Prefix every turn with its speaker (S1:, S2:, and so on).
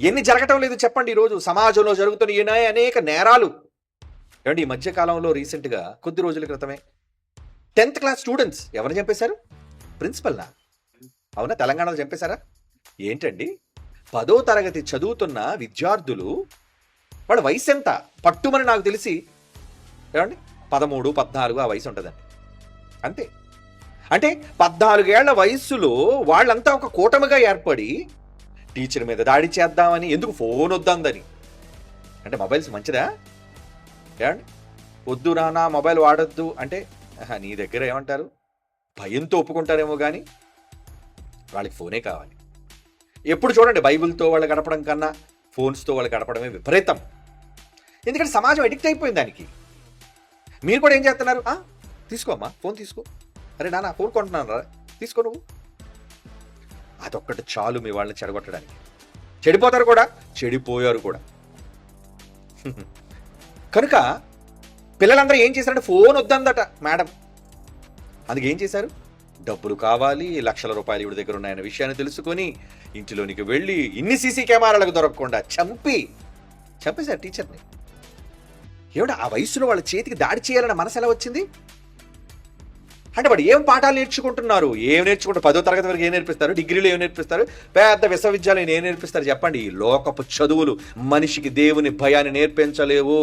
S1: ఎన్ని జరగటం లేదు చెప్పండి. ఈరోజు సమాజంలో జరుగుతున్న అనేక నేరాలు. ఏమండి, ఈ మధ్య కాలంలో రీసెంట్గా కొద్ది రోజుల క్రితమే 10th క్లాస్ స్టూడెంట్స్ ఎవరిని చంపేశారు? ప్రిన్సిపల్నా? అవునా? తెలంగాణలో చంపేశారా? ఏంటండి, 10వ తరగతి చదువుతున్న విద్యార్థులు, వాళ్ళ వయసు ఎంత పట్టుమని నాకు తెలిసి ఏమండి 13, 14 ఆ వయసు ఉంటుందండి. అంతే. అంటే 14 ఏళ్ల వయస్సులో వాళ్ళంతా ఒక కూటమిగా ఏర్పడి టీచర్ మీద దాడి చేద్దామని, ఎందుకు ఫోన్ వద్దాందని. అంటే మొబైల్స్ మంచిదా? ఏమండి, వద్దు నాన్న మొబైల్ వాడొద్దు అంటే నీ దగ్గర ఏమంటారు, భయంతో ఒప్పుకుంటారేమో కానీ వాళ్ళకి ఫోనే కావాలి. ఎప్పుడు చూడండి, బైబిల్తో వాళ్ళు గడపడం కన్నా ఫోన్స్తో వాళ్ళు గడపడమే విపరీతం. ఎందుకంటే సమాజం ఎడిక్ట్ అయిపోయింది దానికి. మీరు కూడా ఏం చేస్తున్నారు? తీసుకోమ్మా ఫోన్ తీసుకో. అరే నాన్న ఫోన్ కొంటున్నాను రా, తీసుకో నువ్వు. అదొక్కటి చాలు మీ వాళ్ళని చెడగొట్టడానికి. చెడిపోతారు కూడా, చెడిపోయారు కూడా. కనుక పిల్లలందరూ ఏం చేశారంటే ఫోన్ వద్దందట మేడం. అందుకే ఏం చేశారు, డబ్బులు కావాలి, లక్షల రూపాయలు ఇవి దగ్గర ఉన్నాయన్న విషయాన్ని తెలుసుకొని ఇంటిలోనికి వెళ్ళి ఇన్ని సీసీ కెమెరాలకు దొరకకుండా చంపేశారు టీచర్ని. ఏమిటా ఆ వయసులో వాళ్ళ చేతికి దాడి చేయాలన్న మనసు ఎలా వచ్చింది? అంటే వాడు ఏం పాఠాలు నేర్చుకుంటున్నారు? ఏం నేర్చుకుంటారు? 10వ తరగతి వరకు ఏం నేర్పిస్తారు? డిగ్రీలో ఏం నేర్పిస్తారు? పెద్ద విశ్వవిద్యాలయం ఏం నేర్పిస్తారు చెప్పండి? లోకపు చదువులు మనిషికి దేవుని భయాన్ని నేర్పించలేవు.